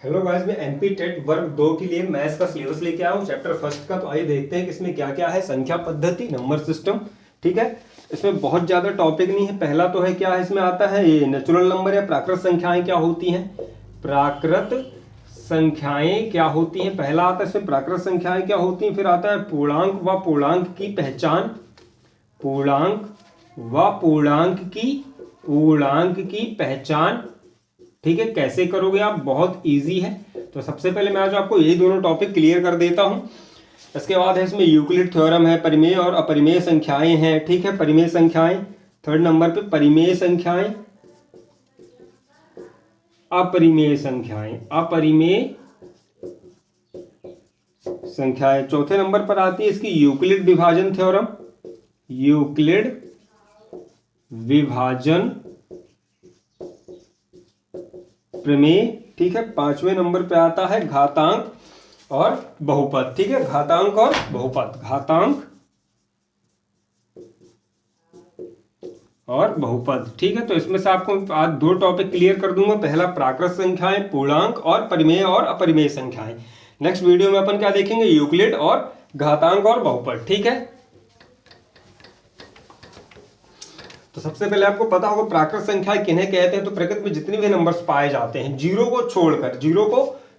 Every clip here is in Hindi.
हेलो गाइस, मैं एमपी टेट वर्ग 2 के लिए मैथ्स का सिलेबस लेके आया हूँ चैप्टर फर्स्ट का। तो आइए देखते हैं कि इसमें क्या क्या है। संख्या पद्धति, नंबर सिस्टम, ठीक है। इसमें बहुत ज़्यादा टॉपिक नहीं है। पहला तो है क्या है, इसमें आता है ये नेचुरल नंबर या प्राकृत संख्याएं क्या होती हैं। प्राकृत संख्याएं क्या होती हैं, पहला आता है इसमें प्राकृत संख्याएं क्या होती हैं। फिर आता है पूर्णांक व पूर्णांक की पहचान, पूर्णांक व पूर्णांक की पहचान, ठीक है। कैसे करोगे आप, बहुत इजी है। तो सबसे पहले मैं आज आपको यही दोनों टॉपिक क्लियर कर देता हूं। इसके बाद है इसमें यूक्लिड थ्योरम है, परिमेय और अपरिमेय संख्याएं हैं, ठीक है। परिमेय संख्याएं थर्ड नंबर पे, परिमेय संख्याएं, अपरिमेय संख्याएं, अपरिमेय संख्याएं चौथे नंबर पर आती है इसकी यूक्लिड विभाजन थ्योरम, यूक्लिड विभाजन प्रमेय, ठीक है। पांचवें नंबर पे आता है घातांक और बहुपद, ठीक है। घातांक और बहुपद, घातांक और बहुपद, ठीक है। तो इसमें से आपको आज दो टॉपिक क्लियर कर दूंगा। पहला प्राकृत संख्याएं, पूर्णांक और परिमेय और अपरिमेय संख्याएं। नेक्स्ट वीडियो में अपन क्या देखेंगे, यूक्लिड और घातांक और बहुपद, ठीक है। तो सबसे पहले आपको पता होगा प्राकृत संख्याएं किन्हें कहते हैं। तो प्रकृति में जितने भी नंबर्स पाए जाते हैं, जीरो को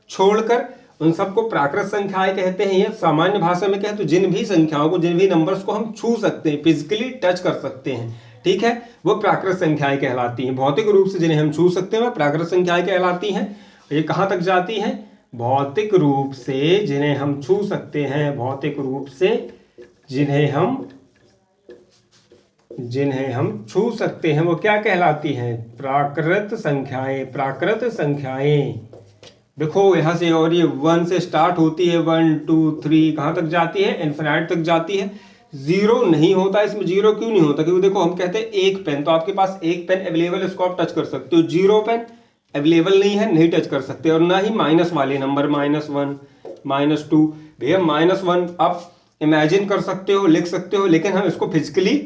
छोड़कर उन सबको प्राकृत संख्याएं कहते हैं। ये सामान्य भाषा में कहें तो जिन भी संख्याओं को, जिन भी नंबर्स को हम छू सकते हैं, फिजिकली टच कर सकते हैं, ठीक है, वो प्राकृत संख्याएं कहलाती हैं। भौतिक रूप से जिन्हें हम छू सकते हैं वह प्राकृत संख्याएं कहलाती हैं। ये कहां तक जाती हैं, भौतिक रूप से जिन्हें हम छू सकते हैं, भौतिक रूप से जिन्हें हम छू सकते हैं वो क्या कहलाती हैं, प्राकृत संख्याएं। प्राकृत संख्याएं देखो यहां से, और ये 1 से स्टार्ट होती है, 1 2 3 कहां तक जाती है, इन्फिनाइट तक जाती है। जीरो नहीं होता इसमें। जीरो क्यों नहीं होता, क्योंकि देखो हम कहते हैं एक पेन, तो आपके पास एक पेन अवेलेबल है, इसको आप टच कर सकते हो। जीरो पेन अवेलेबल नहीं है, नहीं टच कर सकते। और ना ही माइनस वाले नंबर, -1 -2, भैया -1 आप इमेजिन कर सकते हो, लिख सकते हो, लेकिन हम इसको फिजिकली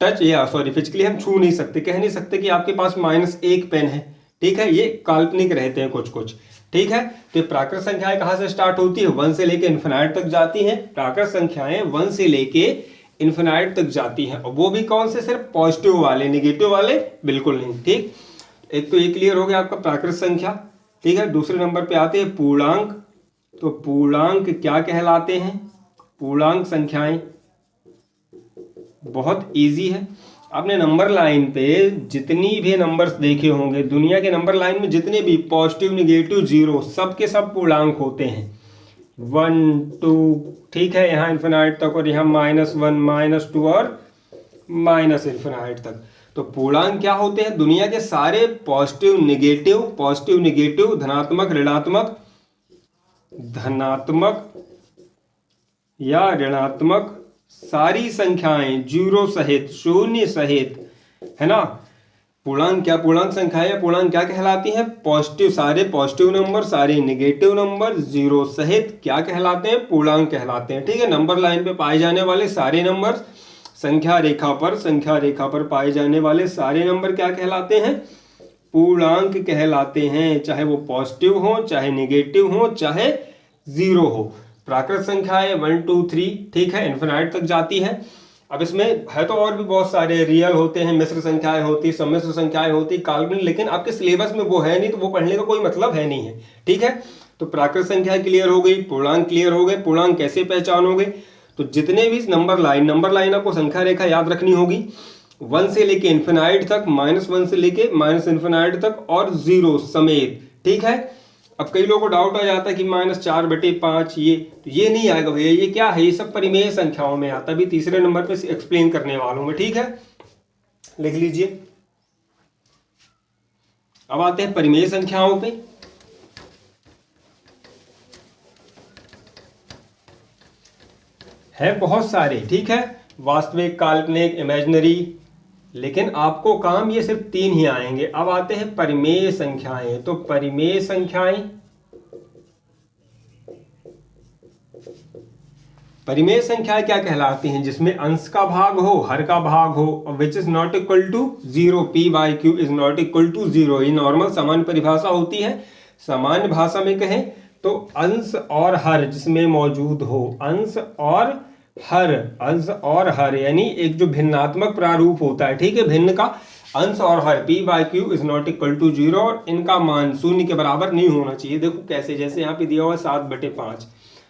फिजिकली हम छू नहीं सकते, कह नहीं सकते कि आपके पास -1 पेन है, ठीक है। ये काल्पनिक रहते हैं कुछ, ठीक है। तो प्राकृत संख्याएं कहां से स्टार्ट होती है, 1 से लेके इन्फिनाइट तक जाती हैं। प्राकृत संख्याएं 1 से लेके इन्फिनाइट तक जाती हैं, और वो भी कौन से, सिर्फ पॉजिटिव वाले, निगेटिव वाले बिल्कुल नहीं, ठीक। एक तो ये क्लियर हो गया आपका प्राकृत संख्या, ठीक है। दूसरे नंबर पे आते हैं पूर्णांक। तो पूर्णांक क्या कहलाते हैं, पूर्णांक संख्याएं बहुत इजी है। आपने नंबर लाइन पे जितनी भी नंबर्स देखे होंगे, दुनिया के नंबर लाइन में जितने भी पॉजिटिव, निगेटिव, जीरो, सब के सब पूर्णांक होते हैं। 1 2, ठीक है, यहाँ इन्फिनाइट तक, और यहाँ -1 -2 और माइनस इन्फिनाइट तक। तो पूर्णांक क्या होते हैं, दुनिया के सारे पॉजिटिव निगेटिव, धनात्मक या ऋणात्मक सारी संख्याएं, जीरो सहित, शून्य सहित, है ना। पूर्णांक संख्याएं या पूर्णांक क्या कहलाती हैं, पॉजिटिव, सारे पॉजिटिव नंबर, सारे निगेटिव नंबर, जीरो सहित क्या कहलाते हैं, पूर्णांक कहलाते हैं, ठीक है। नंबर लाइन पे पाए जाने वाले सारे नंबर, संख्या रेखा पर पाए जाने वाले सारे नंबर क्या कहलाते हैं, पूर्णांक कहलाते हैं। चाहे वो पॉजिटिव हो, चाहे निगेटिव हो, चाहे जीरो हो। प्राकृत संख्याएं 1 2 3, ठीक है, इन्फिनाइट तक जाती है। अब इसमें है तो और भी बहुत सारे, रियल होते हैं, मिश्र संख्याएं होती, सम्मिश्र संख्याएं होती, काल्पनिक, लेकिन आपके सिलेबस में वो है नहीं, तो वो पढ़ने का कोई मतलब है नहीं है, ठीक है। तो प्राकृत संख्या क्लियर हो गई, पूर्णांक क्लियर हो गए। पूर्णांक कैसे पहचानोगे, तो जितने भी नंबर लाइन आपको संख्या रेखा याद रखनी होगी, 1 से लेके इन्फिनाइट तक, -1 से लेके माइनस इन्फिनाइट तक, और जीरो समेत, ठीक है। अब कई लोगों को डाउट आ जाता है कि -4/5, ये नहीं आएगा भैया, ये क्या है, ये सब परिमेय संख्याओं में आता है। अभी तीसरे नंबर पे एक्सप्लेन करने वालों में, ठीक है, लिख लीजिए। अब आते हैं परिमेय संख्याओं पे। है बहुत सारे, ठीक है, वास्तविक, काल्पनिक, इमेजिनरी, लेकिन आपको काम ये सिर्फ 3 ही आएंगे। अब आते हैं परिमेय संख्याएं। तो परिमेय संख्याएं क्या कहलाती हैं, जिसमें अंश का भाग हो, हर का भाग हो, which is not equal to 0, p/q is not equal to 0। ये नॉर्मल सामान्य परिभाषा होती है। सामान्य भाषा में कहें तो अंश और हर जिसमें मौजूद हो, अंश और हर यानी एक जो भिन्नात्मक प्रारूप होता है, ठीक है, भिन्न का अंश और हर, P by Q is not equal to 0 और इनका मान शून्य के बराबर नहीं होना चाहिए। देखो कैसे, जैसे यहाँ पे दिया हुआ है 7/5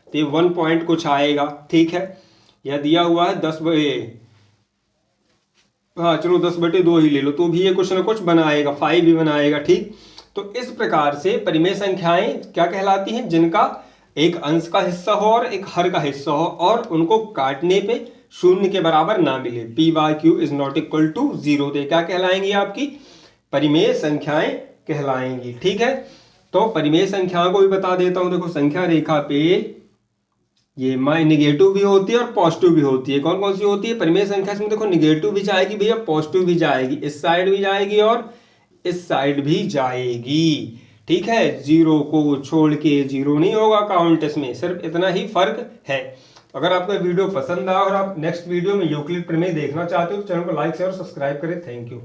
तो ये 1 पॉइंट कुछ आएगा, ठीक है। यह दिया हुआ है 10/2 ही ले लो तो भी ये कुछ ना कुछ बनाएगा, 5 भी बनाएगा, ठीक। तो इस प्रकार से परिमेय संख्याएं क्या कहलाती हैं, जिनका एक अंश का हिस्सा हो और एक हर का हिस्सा हो और उनको काटने पे शून्य के बराबर ना मिले, P by Q is not equal to 0, तो क्या कहलाएंगी, आपकी परिमेय संख्याएं कहलाएंगी, ठीक है। तो परिमेय संख्याओं को भी बता देता हूं। देखो संख्या रेखा पे ये नेगेटिव भी होती है और पॉजिटिव भी होती है। कौन कौन सी होती है परिमेय संख्या, इसमें देखो नेगेटिव भी जाएगी भैया, पॉजिटिव भी जाएगी, इस साइड भी जाएगी और इस साइड भी जाएगी, ठीक है। 0 को छोड़ के 0 नहीं होगा काउंट, इसमें सिर्फ इतना ही फर्क है। अगर आपको वीडियो पसंद आया और आप नेक्स्ट वीडियो में यूक्लिड प्रमेय देखना चाहते हो तो चैनल को लाइक शेयर और सब्सक्राइब करें। Thank you.